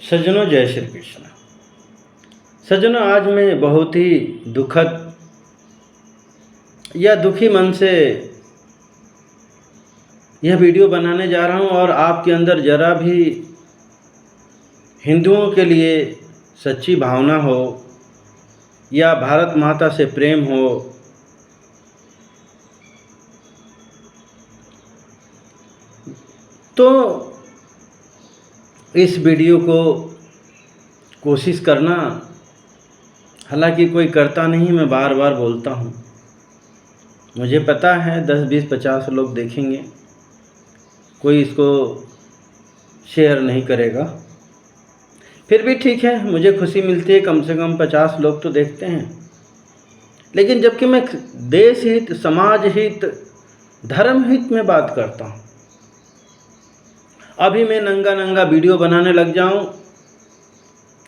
सज्जनों, जय श्री कृष्ण। सज्जनों, आज मैं बहुत ही दुखद या दुखी मन से यह वीडियो बनाने जा रहा हूं और आपके अंदर जरा भी हिंदुओं के लिए सच्ची भावना हो या भारत माता से प्रेम हो तो इस वीडियो को कोशिश करना। हालांकि कोई करता नहीं, मैं बार बार बोलता हूँ। मुझे पता है 10, 20, 50 लोग देखेंगे, कोई इसको शेयर नहीं करेगा। फिर भी ठीक है, मुझे खुशी मिलती है, कम से कम 50 लोग तो देखते हैं। लेकिन जबकि मैं देश हित, समाज हित, धर्म हित में बात करता हूँ, अभी मैं नंगा नंगा वीडियो बनाने लग जाऊँ,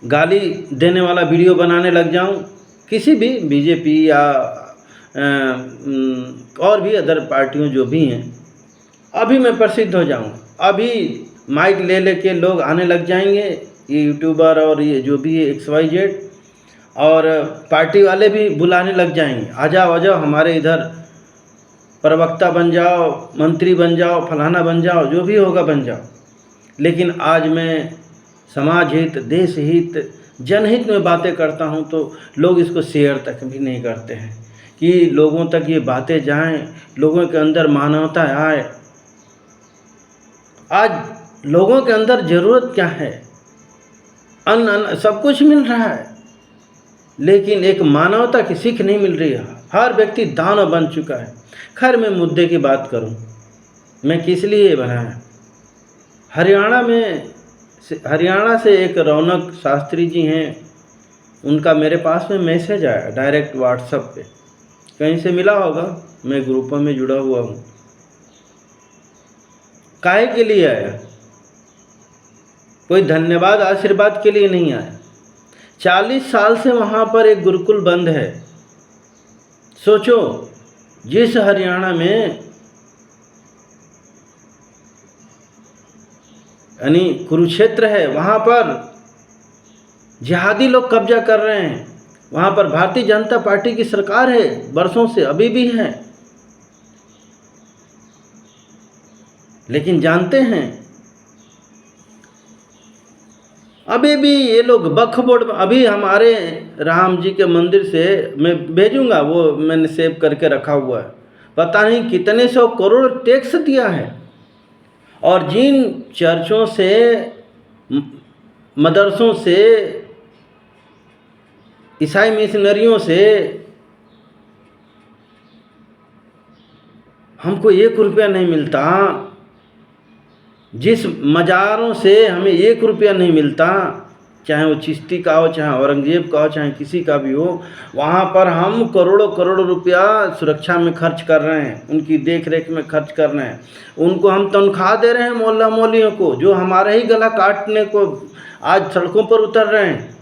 गाली देने वाला वीडियो बनाने लग जाऊं, किसी भी बीजेपी या और भी अदर पार्टियों जो भी हैं, अभी मैं प्रसिद्ध हो जाऊं, अभी माइक ले लेके लोग आने लग जाएंगे, ये यूट्यूबर और ये जो भी है XYZ, और पार्टी वाले भी बुलाने लग जाएंगे, आ जाओ हमारे इधर प्रवक्ता बन जाओ, मंत्री बन जाओ, फलाना बन जाओ, जो भी होगा बन जाओ। लेकिन आज मैं समाज हित, देश हित, जनहित में बातें करता हूं तो लोग इसको शेयर तक भी नहीं करते हैं कि लोगों तक ये बातें जाएं, लोगों के अंदर मानवता आए। आज लोगों के अंदर ज़रूरत क्या है? अन्न सब कुछ मिल रहा है, लेकिन एक मानवता की सीख नहीं मिल रही है। हर व्यक्ति दानव बन चुका है। खैर, मैं मुद्दे की बात करूं, मैं किस लिए बनाया। हरियाणा से एक रौनक शास्त्री जी हैं, उनका मेरे पास में मैसेज आया डायरेक्ट व्हाट्सएप पे, कहीं से मिला होगा, मैं ग्रुपों में जुड़ा हुआ हूँ। काहे के लिए आया? कोई धन्यवाद आशीर्वाद के लिए नहीं आया। 40 साल से वहाँ पर एक गुरुकुल बंद है। सोचो, जिस हरियाणा में यानी कुरुक्षेत्र है, वहाँ पर जिहादी लोग कब्जा कर रहे हैं, वहाँ पर भारतीय जनता पार्टी की सरकार है वर्षों से, अभी भी है। लेकिन जानते हैं, अभी भी ये लोग वक्फ बोर्ड, अभी हमारे राम जी के मंदिर से मैं भेजूंगा, वो मैंने सेव करके रखा हुआ है, पता नहीं कितने 100 करोड़ टैक्स दिया है। और जिन चर्चों से, मदरसों से, ईसाई मिशनरियों से हमको 1 रुपया नहीं मिलता, जिस मज़ारों से हमें 1 रुपया नहीं मिलता, चाहे वो चिश्ती का हो, चाहे औरंगजेब का हो, चाहे किसी का भी हो, वहाँ पर हम करोड़ों करोड़ रुपया सुरक्षा में खर्च कर रहे हैं, उनकी देख रेख में खर्च कर रहे हैं। उनको हम तनख्वाह दे रहे हैं, मोहल्ला मोहल्लियों को, जो हमारा ही गला काटने को आज सड़कों पर उतर रहे हैं।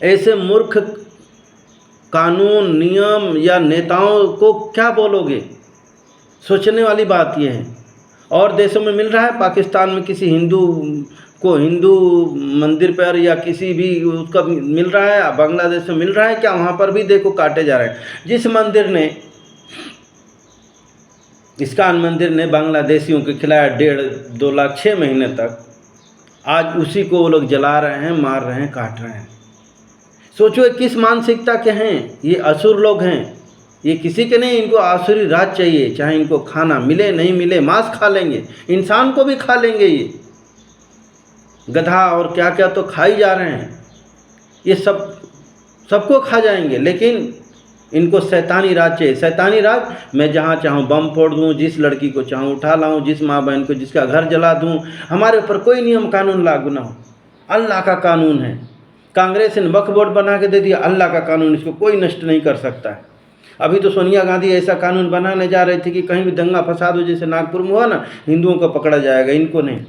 ऐसे मूर्ख कानून, नियम या नेताओं को क्या बोलोगे? सोचने वाली बात यह है। और देशों में मिल रहा है, पाकिस्तान में किसी हिंदू को हिंदू मंदिर पर या किसी भी उसका मिल रहा है, बांग्लादेश में मिल रहा है क्या? वहाँ पर भी देखो काटे जा रहे हैं। जिस मंदिर ने, इस्कॉन मंदिर ने बांग्लादेशियों के खिलाया 1.5-2 लाख 6 महीने तक, आज उसी को वो लोग जला रहे हैं, मार रहे हैं, काट रहे हैं। सोचो किस मानसिकता के हैं ये असुर लोग हैं। ये किसी के नहीं, इनको आसुरी राज चाहिए, चाहे इनको खाना मिले नहीं मिले, मांस खा लेंगे, इंसान को भी खा लेंगे। ये गधा और क्या क्या तो खा ही जा रहे हैं, ये सबको खा जाएंगे। लेकिन इनको शैतानी राज चाहिए। शैतानी राज, मैं जहाँ चाहूँ बम फोड़ दूँ, जिस लड़की को चाहूँ उठा लाऊँ, जिस माँ बहन को, जिसका घर जला दूँ, हमारे ऊपर कोई नियम कानून लागू ना हो। अल्लाह का कानून है। कांग्रेस ने वक्फ बोर्ड बना के दे दिया, अल्लाह का कानून, इसको कोई नष्ट नहीं कर सकता है। अभी तो सोनिया गांधी ऐसा कानून बनाने जा रही थी कि कहीं भी दंगा फसाद हो, जैसे नागपुर में हुआ ना, हिंदुओं को पकड़ा जाएगा, इनको नहीं,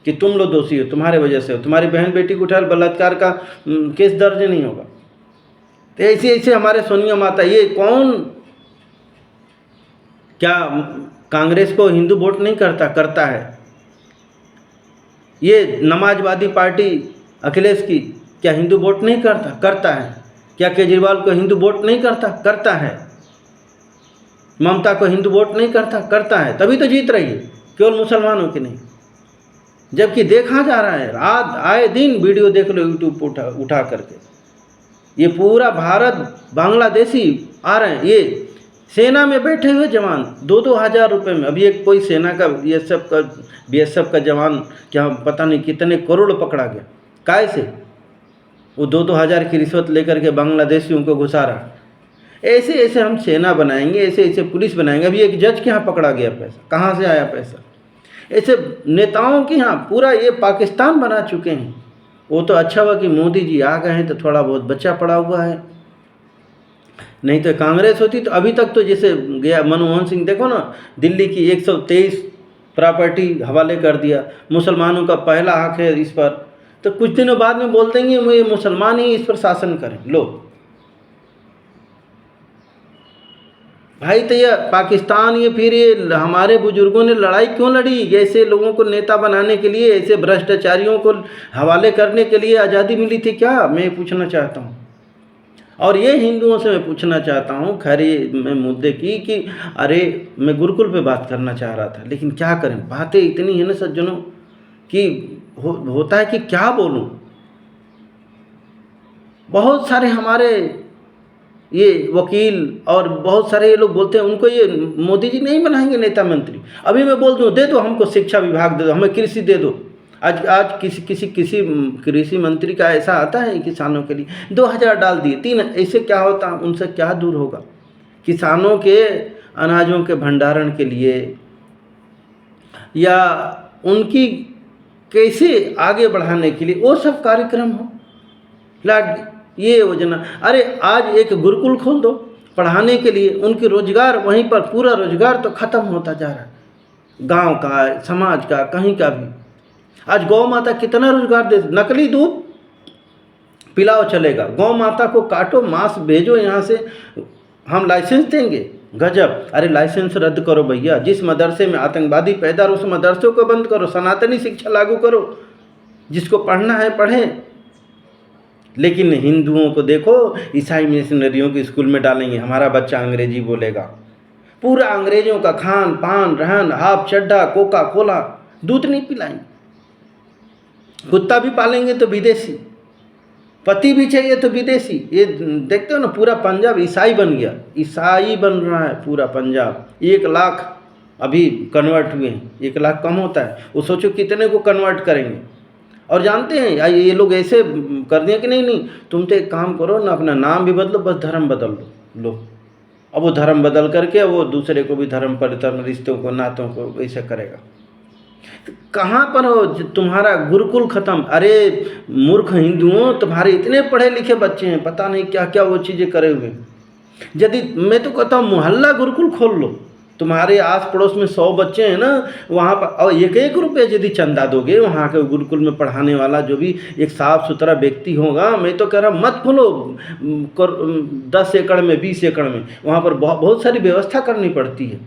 कि तुम लोग दोषी हो, तुम्हारे वजह से हो, तुम्हारी बहन बेटी को उठा बलात्कार का केस दर्ज नहीं होगा। तो ऐसे हमारे सोनिया माता, ये कौन, क्या कांग्रेस को हिंदू वोट नहीं करता है? ये नमाजवादी पार्टी अखिलेश की क्या हिंदू वोट नहीं करता? करता है। क्या केजरीवाल को हिंदू वोट नहीं करता? करता है। ममता को हिंदू वोट नहीं करता? करता है। तभी तो जीत रही है, केवल मुसलमानों की नहीं। जबकि देखा जा रहा है, रात आए दिन वीडियो देख लो यूट्यूब पर उठा करके, ये पूरा भारत बांग्लादेशी आ रहे हैं। ये सेना में बैठे हुए जवान 2-2 हज़ार रुपये में, अभी एक कोई सेना का बीएसएफ का जवान क्या पता नहीं कितने करोड़ पकड़ा गया, काय से? वो 2-2 हज़ार की रिश्वत लेकर के बांग्लादेशियों को घुसा रहा। ऐसे ऐसे हम सेना बनाएंगे, ऐसे ऐसे पुलिस बनाएंगे। अभी एक जज के यहाँ पकड़ा गया पैसा, कहाँ से आया पैसा? ऐसे नेताओं के यहाँ पूरा ये पाकिस्तान बना चुके हैं। वो तो अच्छा हुआ कि मोदी जी आ गए हैं तो थोड़ा बहुत बच्चा पड़ा हुआ है, नहीं तो कांग्रेस होती तो अभी तक तो जैसे गया मनमोहन सिंह, देखो ना, दिल्ली की 123 प्रॉपर्टी हवाले कर दिया। मुसलमानों का पहला हक है इस पर, तो कुछ दिनों बाद में बोल देंगे ये मुसलमान ही इस पर शासन करें। लो भाई, तो ये पाकिस्तान, ये फिर ये हमारे बुजुर्गों ने लड़ाई क्यों लड़ी? ऐसे लोगों को नेता बनाने के लिए, ऐसे भ्रष्टाचारियों को हवाले करने के लिए आज़ादी मिली थी क्या? मैं पूछना चाहता हूँ। और ये हिंदुओं से मैं पूछना चाहता हूँ, खैर मैं मुद्दे की कि अरे मैं गुरुकुल पे बात करना चाह रहा था, लेकिन क्या करें, बातें इतनी है ना सज्जनों कि होता है कि क्या बोलूँ। बहुत सारे हमारे ये वकील और बहुत सारे ये लोग बोलते हैं उनको ये मोदी जी नहीं बनाएंगे नेता मंत्री। अभी मैं बोल दूँ दे दो हमको शिक्षा विभाग, दे दो हमें कृषि दे दो। आज किसी कृषि मंत्री का ऐसा आता है किसानों के लिए 2000 डाल दिए 3, ऐसे क्या होता? उनसे क्या दूर होगा? किसानों के अनाजों के भंडारण के लिए या उनकी कैसे आगे बढ़ाने के लिए वो सब कार्यक्रम हो, ये योजना। अरे आज एक गुरुकुल खोल दो पढ़ाने के लिए, उनके रोजगार वहीं पर, पूरा रोजगार तो खत्म होता जा रहा है, गांव का, समाज का, कहीं का भी। आज गौ माता कितना रोजगार दे, नकली दूध पिलाओ चलेगा, गौ माता को काटो, मांस भेजो यहाँ से, हम लाइसेंस देंगे। गजब! अरे लाइसेंस रद्द करो भैया, जिस मदरसे में आतंकवादी पैदा हो उस मदरसे को बंद करो, सनातनी शिक्षा लागू करो, जिसको पढ़ना है पढ़ें। लेकिन हिंदुओं को देखो, ईसाई मिशनरियों के स्कूल में डालेंगे, हमारा बच्चा अंग्रेजी बोलेगा, पूरा अंग्रेजों का खान पान रहन, हाफ चड्ढा, कोका कोला, दूध नहीं पिलाएंगे, कुत्ता भी पालेंगे तो विदेशी, पति भी चाहिए तो विदेशी। ये देखते हो ना, पूरा पंजाब ईसाई बन गया, ईसाई बन रहा है पूरा पंजाब। 1 लाख अभी कन्वर्ट हुए हैं, 1 लाख कम होता है, वो सोचो कितने को कन्वर्ट करेंगे। और जानते हैं ये लोग ऐसे कर दिए कि नहीं तुम तो एक काम करो ना, अपना नाम भी बदलो, बस धर्म बदल लो। अब वो धर्म बदल करके वो दूसरे को भी धर्म परिवर्तन, रिश्तों को, नातों को ऐसा करेगा। तो कहाँ पर हो तुम्हारा गुरुकुल खत्म? अरे मूर्ख हिंदुओं, तुम्हारे इतने पढ़े लिखे बच्चे हैं, पता नहीं क्या क्या वो चीज़ें करे हुए। यदि मैं तो कहता हूँ मोहल्ला गुरुकुल खोल लो, तुम्हारे आस पड़ोस में 100 बच्चे हैं ना, वहाँ पर और 1-1 रुपये यदि चंदा दोगे, वहाँ के गुरुकुल में पढ़ाने वाला जो भी एक साफ़ सुथरा व्यक्ति होगा, मैं तो कह रहा मत खोलो 10 एकड़ में, 20 एकड़ में, वहाँ पर बहुत सारी व्यवस्था करनी पड़ती है।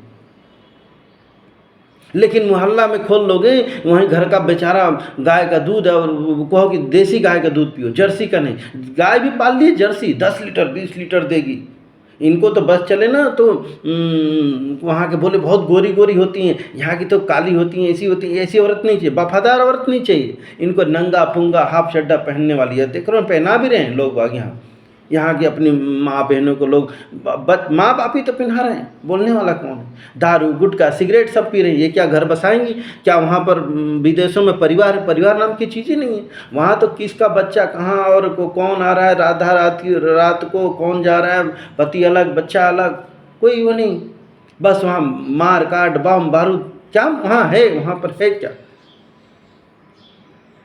लेकिन मोहल्ला में खोल लोगे, वहीं घर का बेचारा गाय का दूध, और कहो कि देसी गाय का दूध पियो, जर्सी का नहीं। गाय भी पाल लिए जर्सी 10 लीटर 20 लीटर देगी। इनको तो बस चले ना तो वहाँ के बोले बहुत गोरी गोरी होती हैं, यहाँ की तो काली होती हैं, ऐसी होती हैं। ऐसी औरत नहीं चाहिए, वफादार औरत नहीं चाहिए। इनको नंगा पुंगा हाफ चड्डा पहनने वाली है, देख रहे हो पहना भी रहे हैं लोग बाग। यहाँ की अपनी माँ बहनों को लोग माँ बाप ही तो पहना रहे हैं, बोलने वाला कौन है? दारू गुटखा सिगरेट सब पी रहे हैं, ये क्या घर बसाएंगी क्या? वहाँ पर विदेशों में परिवार नाम की चीज़ ही नहीं है। वहाँ तो किसका बच्चा कहाँ और कौन आ रहा है, रात को कौन जा रहा है, पति अलग बच्चा अलग, कोई वो नहीं। बस वहाँ मार काट बम बारूद क्या वहाँ है? वहाँ पर है क्या?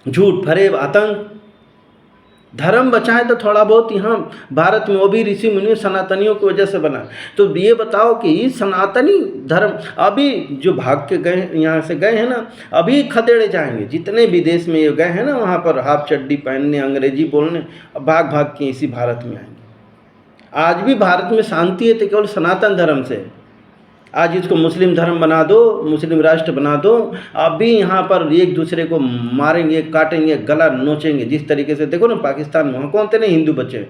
झूठ फरेब आतंक। धर्म बचाए तो थोड़ा बहुत यहाँ भारत में, वो भी ऋषि मुनि सनातनियों की वजह से बना। तो ये बताओ कि सनातनी धर्म अभी जो भाग के गए, यहाँ से गए हैं ना, अभी खदेड़े जाएंगे। जितने भी देश में ये गए हैं ना, वहाँ पर हाफ चड्डी पहनने, अंग्रेजी बोलने, भाग के इसी भारत में आएंगे। आज भी भारत में शांति है तो केवल सनातन धर्म से। आज इसको मुस्लिम धर्म बना दो, मुस्लिम राष्ट्र बना दो, अभी यहाँ पर एक दूसरे को मारेंगे, काटेंगे, गला नोचेंगे। जिस तरीके से देखो ना पाकिस्तान में वहाँ कौन थे नहीं हिंदू बच्चे,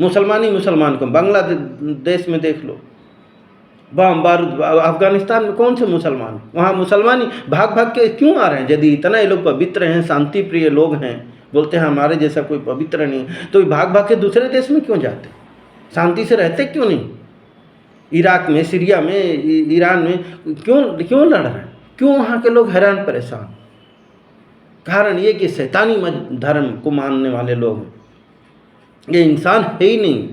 मुसलमान ही मुसलमान को, बांग्लादेश में देख लो, बम बारूद, अफगानिस्तान में कौन से मुसलमान, वहाँ मुसलमान ही भाग भाग के क्यों आ रहे हैं? यदि इतना ये लोग पवित्र हैं, शांति प्रिय लोग हैं, बोलते हैं हमारे जैसा कोई पवित्र नहीं, तो भाग भाग के दूसरे देश में क्यों जाते? शांति से रहते क्यों नहीं? इराक में, सीरिया में, ईरान में क्यों लड़ रहे हैं? क्यों वहाँ के लोग हैरान परेशान? कारण ये कि शैतानी धर्म को मानने वाले लोग हैं, ये इंसान है ही नहीं।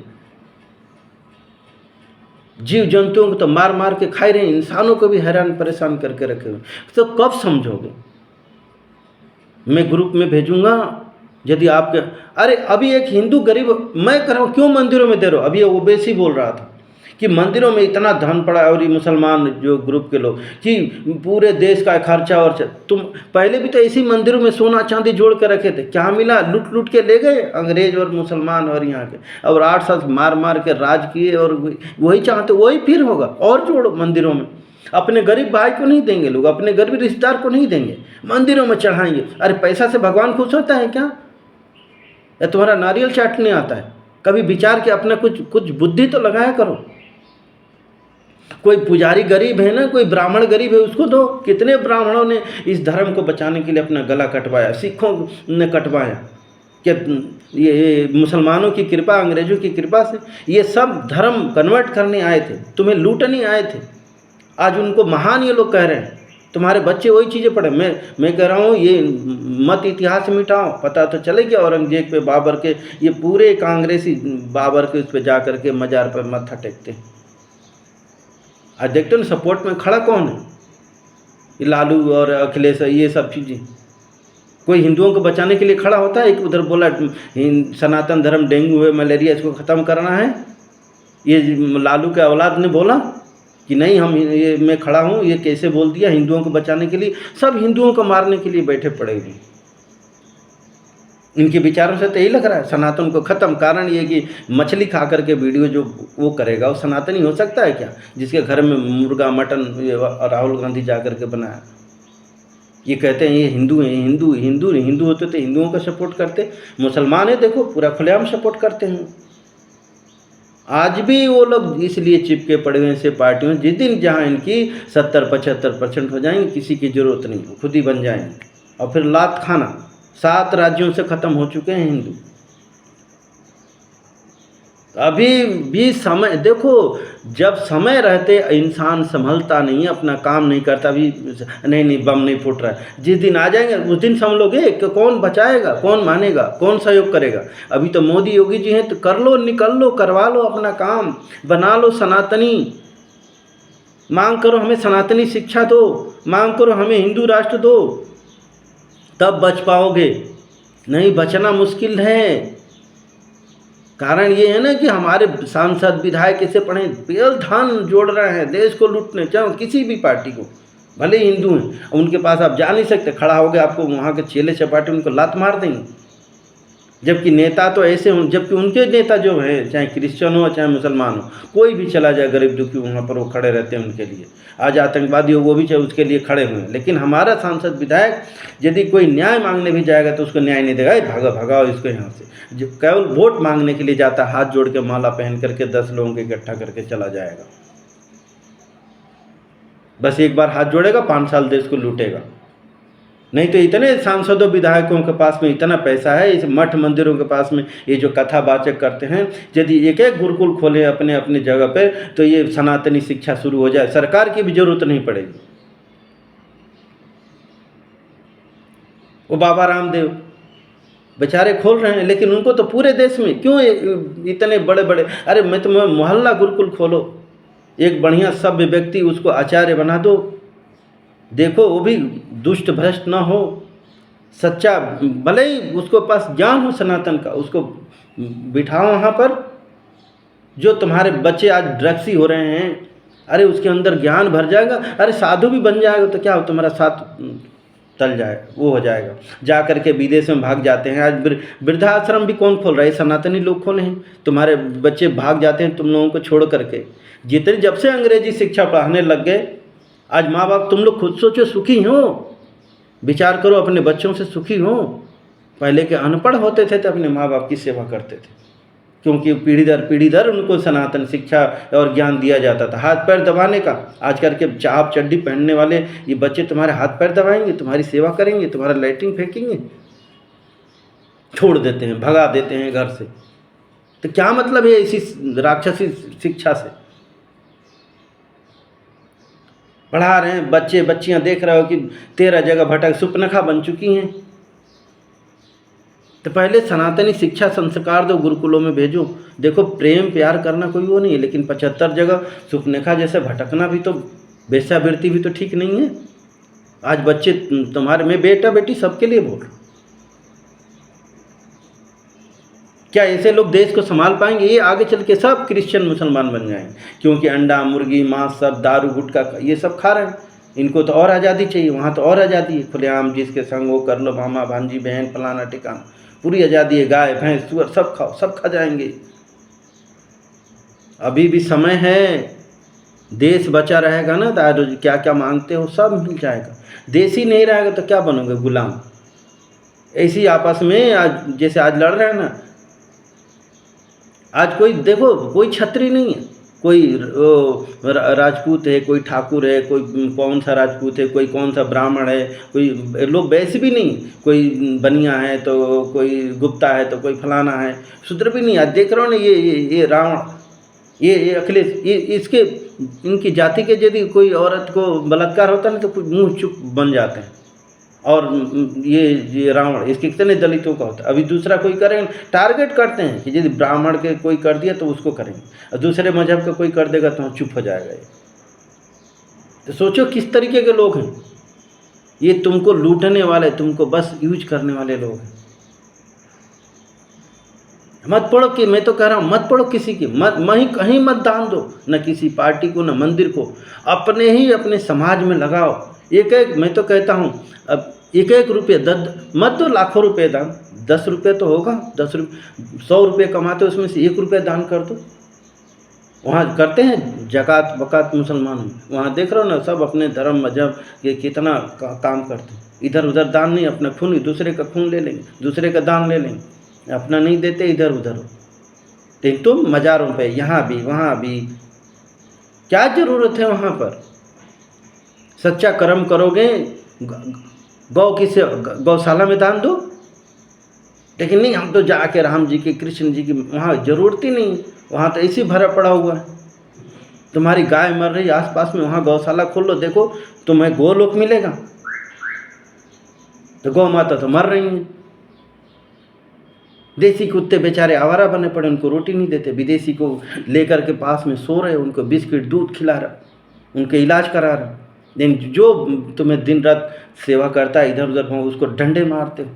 जीव जंतुओं को तो मार मार के खाए रहे, इंसानों को भी हैरान परेशान करके रखे हुए। तो कब समझोगे? मैं ग्रुप में भेजूंगा, यदि आपके, अरे अभी एक हिंदू गरीब, मैं कह रहा हूँ क्यों मंदिरों में दे रहे हो? अभी वो ओवैसी बोल रहा था कि मंदिरों में इतना धन पड़ा है, और ये मुसलमान जो ग्रुप के लोग कि पूरे देश का खर्चा, और तुम पहले भी तो इसी मंदिरों में सोना चांदी जोड़ के रखे थे, क्या मिला? लूट लूट के ले गए अंग्रेज और मुसलमान और यहाँ के, और 8 साल मार मार के राज किए, और वही चाहते वही फिर होगा। और जोड़ो मंदिरों में, अपने गरीब भाई को नहीं देंगे लोग, अपने गरीब रिश्तेदार को नहीं देंगे, मंदिरों में चढ़ाएंगे। अरे पैसा से भगवान खुश होता है क्या? या तुम्हारा नारियल चाटने आता है? कभी विचार के अपना कुछ बुद्धि तो लगाया करो। कोई पुजारी गरीब है ना, कोई ब्राह्मण गरीब है, उसको दो। कितने ब्राह्मणों ने इस धर्म को बचाने के लिए अपना गला कटवाया, सिखों ने कटवाया, कि ये मुसलमानों की कृपा, अंग्रेजों की कृपा से ये सब धर्म कन्वर्ट करने आए थे, तुम्हें लूटने आए थे। आज उनको महान ये लोग कह रहे हैं, तुम्हारे बच्चे वही चीज़ें पढ़े। मैं कह रहा हूँ ये मत इतिहास मिटाओ, पता तो चले कि औरंगजेब पे, बाबर के, ये पूरे कांग्रेसी बाबर के उस पर जा कर के मजार पर मत्था टेकते हैं। आज देखते हो ना सपोर्ट में खड़ा कौन है? ये लालू और अखिलेश, ये सब चीज़ें। कोई हिंदुओं को बचाने के लिए खड़ा होता है? एक उधर बोला सनातन धर्म, डेंगू है, मलेरिया, इसको ख़त्म करना है। ये लालू के औलाद ने बोला कि नहीं, हम ये मैं खड़ा हूँ। ये कैसे बोल दिया? हिंदुओं को बचाने के लिए, सब हिंदुओं को मारने के लिए बैठे पड़े हुए। इनके विचारों से तो यही लग रहा है सनातन को ख़त्म। कारण ये कि मछली खा करके वीडियो जो वो करेगा वो सनातनी हो सकता है क्या? जिसके घर में मुर्गा मटन राहुल गांधी जा कर के बनाया। ये कहते हैं ये हिंदू हैं, हिंदू होते तो हिंदुओं का सपोर्ट करते। मुसलमान है देखो पूरा खुलेआम सपोर्ट करते हैं। आज भी वो लोग इसलिए चिपके पड़े हुए ऐसे पार्टियों, जिस दिन जहाँ इनकी 70-75% हो जाएंगे, किसी की ज़रूरत नहीं, खुद ही बन जाएंगे। और फिर लात खाना, 7 राज्यों से ख़त्म हो चुके हैं हिंदू। अभी भी समय देखो, जब समय रहते इंसान संभलता नहीं, अपना काम नहीं करता, भी नहीं बम नहीं फूट रहा है। जिस दिन आ जाएंगे उस दिन समझोगे कि कौन बचाएगा, कौन मानेगा, कौन सहयोग करेगा। अभी तो मोदी योगी जी हैं, तो कर लो, निकल लो, करवा लो अपना काम, बना लो सनातनी। मांग करो हमें सनातनी शिक्षा दो, मांग करो हमें हिंदू राष्ट्र दो, तब बच पाओगे। नहीं बचना मुश्किल है। कारण ये है ना कि हमारे सांसद विधायक कैसे पढ़े, बेल धन जोड़ रहे हैं देश को लूटने, चाहे किसी भी पार्टी को, भले हिंदू हैं, उनके पास आप जा नहीं सकते। खड़ा हो गए आपको वहाँ के चेले चपाटे उनको लात मार देंगे। जबकि नेता तो ऐसे हों, जबकि उनके नेता जो हैं, चाहे क्रिश्चियन हो चाहे मुसलमान हो, कोई भी चला जाए गरीब दुखी, वहाँ पर वो खड़े रहते हैं उनके लिए। आज आतंकवादी हो वो भी चाहे उसके लिए खड़े हुए हैं। लेकिन हमारा सांसद विधायक यदि कोई न्याय मांगने भी जाएगा तो उसको न्याय नहीं देगा, भगाओ इसको यहाँ से। जो केवल वोट मांगने के लिए जाता है, हाथ जोड़ के माला पहन करके 10 लोगों को इकट्ठा करके चला जाएगा। बस एक बार हाथ जोड़ेगा, 5 साल देश को लूटेगा। नहीं तो इतने सांसदों विधायकों के पास में इतना पैसा है, इस मठ मंदिरों के पास में ये जो कथावाचक करते हैं, यदि एक एक गुरुकुल खोले अपने अपने जगह पे, तो ये सनातनी शिक्षा शुरू हो जाए, सरकार की भी जरूरत नहीं पड़ेगी। वो बाबा रामदेव बेचारे खोल रहे हैं, लेकिन उनको तो पूरे देश में क्यों इतने बड़े बड़े, अरे मैं तो मोहल्ला गुरुकुल खोलो, एक बढ़िया सभ्य व्यक्ति उसको आचार्य बना दो। देखो वो भी दुष्ट भ्रष्ट ना हो, सच्चा, भले ही उसको पास ज्ञान हो सनातन का, उसको बिठाओ वहाँ पर। जो तुम्हारे बच्चे आज ड्रग्सी हो रहे हैं, अरे उसके अंदर ज्ञान भर जाएगा, अरे साधु भी बन जाएगा तो क्या हो, तुम्हारा साथ तल जाए, वो हो जाएगा। जा कर के विदेश में भाग जाते हैं। आज वृद्धाश्रम भी कौन खोल रहा है? सनातनी लोग खोले हैं। तुम्हारे बच्चे भाग जाते हैं तुम लोगों को छोड़ करके, जितने जब से अंग्रेजी शिक्षा पढ़ाने लग गए, आज माँ बाप तुम लोग खुद सोचो सुखी हो, विचार करो अपने बच्चों से सुखी हो। पहले के अनपढ़ होते थे तो अपने माँ बाप की सेवा करते थे, क्योंकि पीढ़ी दर उनको सनातन शिक्षा और ज्ञान दिया जाता था। हाथ पैर दबाने का, आजकल के चाप चड्डी पहनने वाले ये बच्चे तुम्हारे हाथ पैर दबाएंगे, तुम्हारी सेवा करेंगे, तुम्हारा लैट्रिन फेंकेंगे, छोड़ देते हैं, भगा देते हैं घर से। तो क्या मतलब है इसी राक्षसी शिक्षा से? पढ़ा रहे हैं बच्चे बच्चियां, देख रहे हो कि 13 जगह भटक सुपनखा बन चुकी हैं। तो पहले सनातनी शिक्षा संस्कार दो, गुरुकुलों में भेजो। देखो प्रेम प्यार करना कोई वो नहीं है, लेकिन 75 जगह सुपनखा जैसे भटकना भी तो, वेश्यावृत्ति भी तो ठीक नहीं है। आज बच्चे तुम्हारे, मैं बेटा बेटी सबके लिए बोल रहा हूँ, क्या ऐसे लोग देश को संभाल पाएंगे? ये आगे चल के सब क्रिश्चियन मुसलमान बन जाएंगे, क्योंकि अंडा मुर्गी मांस सब दारू गुटखा ये सब खा रहे हैं। इनको तो और आज़ादी चाहिए, वहाँ तो और आज़ादी है, खुलेआम जिसके संग वो कर लो, मामा भांजी बहन फलाना ठिकाना, पूरी आज़ादी है। गाय भैंस सुअर सब खाओ, सब खा जाएंगे। अभी भी समय है, देश बचा रहेगा ना तो क्या क्या मांगते हो सब मिल जाएगा। देश ही नहीं रहेगा तो क्या बनोगे? गुलाम। ऐसी आपस में आज जैसे आज लड़ रहे हैं ना, आज कोई देखो कोई छत्री नहीं है, कोई राजपूत है, कोई ठाकुर है, कोई कौन सा राजपूत है, कोई कौन सा ब्राह्मण है, कोई लोग वैसे भी नहीं, कोई बनिया है तो कोई गुप्ता है तो कोई फलाना है, शूद्र भी नहीं। आज देख रहा हूँ ना, ये रावण, ये अखिलेश, ये इसके इनकी जाति के यदि कोई औरत को बलात्कार होता है तो कुछ मुँह चुप बन जाते हैं। और ये रावण, इसके कितने दलितों का होता है। अभी दूसरा कोई करेंगे, टारगेट करते हैं कि यदि ब्राह्मण के कोई कर दिया तो उसको करेंगे, और दूसरे मजहब का कोई कर देगा तो चुप हो जाएगा ये। तो सोचो किस तरीके के लोग हैं ये, तुमको लूटने वाले, तुमको बस यूज करने वाले लोग हैं। मत पढ़ो, कि मैं तो कह रहा हूँ मत पढ़ो किसी की, मत कहीं मत दान दो, न किसी पार्टी को न मंदिर को, अपने ही अपने समाज में लगाओ। एक मैं तो कहता हूँ अब 1 रुपये मत दो, लाखों रुपये दान, 10 रुपये तो होगा, 100 रुपये कमाते हो उसमें से 1 रुपया दान कर दो। वहाँ करते हैं जकात वकात मुसलमान, वहाँ देख रहे हो ना, सब अपने धर्म मजहब के कितना काम करते हैं। इधर उधर दान नहीं, अपना खून, दूसरे का खून ले लेंगे, दूसरे का दान ले लेंगे, अपना नहीं देते, इधर उधर। लेकिन तुम मज़ारों पे, यहाँ भी वहाँ भी, क्या ज़रूरत है वहाँ पर? सच्चा कर्म करोगे, गौशाला में दान दो। लेकिन नहीं, हम तो जाके राम जी की, कृष्ण जी की, वहाँ ज़रूरत ही नहीं, वहाँ तो ऐसे भरा पड़ा हुआ है। तुम्हारी गाय मर रही आसपास में, वहाँ गौशाला खोल लो, देखो तुम्हें गोलोक मिलेगा। तो गौ माता तो मर रही हैं। देसी कुत्ते बेचारे आवारा बने पड़े, उनको रोटी नहीं देते, विदेशी को लेकर के पास में सो रहे, उनको बिस्किट दूध खिला रहा, उनके इलाज करा रहा। लेकिन जो तुम्हें दिन रात सेवा करता है इधर उधर, उसको डंडे मारते हो।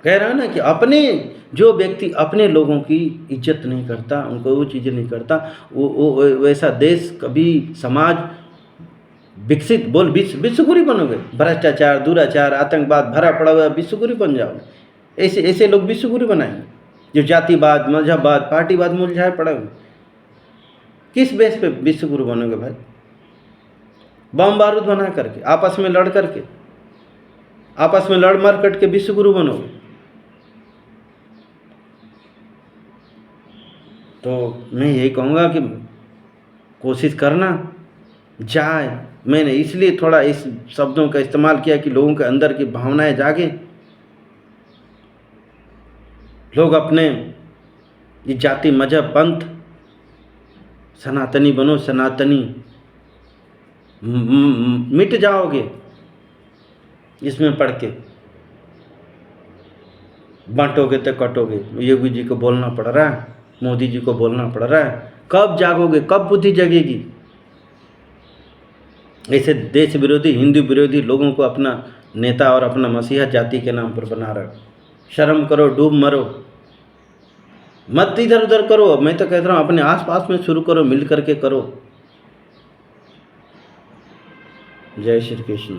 कह रहा है ना कि अपने जो व्यक्ति अपने लोगों की इज्जत नहीं करता, उनको वो चीज़ें नहीं करता, वो वैसा देश कभी समाज विकसित, बोल विश्वगुरु बनोगे। भ्रष्टाचार, दुराचार, आतंकवाद भरा पड़ा हुआ, विश्वगुरु बन जाओगे। ऐसे लोग विश्वगुरु बनाएंगे, जो जातिवाद मजहबवाद पार्टीवाद मुरझाए पड़ा हुआ। किस बेस पे विश्वगुरु बनोगे भाई? बम बारूद बना करके, आपस में लड़ करके, आपस में लड़ मर कट के विश्वगुरु बनोगे? तो मैं यही कहूँगा कि कोशिश करना जाए। मैंने इसलिए थोड़ा इस शब्दों का इस्तेमाल किया कि लोगों के अंदर की भावनाएं जागे, लोग अपने ये जाति मजहब पंथ सनातनी बनो, सनातनी मिट जाओगे इसमें पढ़ के, बांटोगे तो कटोगे। योगी जी को बोलना पड़ रहा है, मोदी जी को बोलना पड़ रहा है। कब जागोगे, कब बुद्धि जगेगी? ऐसे देश विरोधी, हिंदू विरोधी लोगों को अपना नेता और अपना मसीहा जाति के नाम पर बना रहा। शर्म करो, डूब मरो, मत इधर उधर करो। मैं तो कहता हूँ अपने आसपास में शुरू करो, मिल करके करो। जय श्री कृष्ण।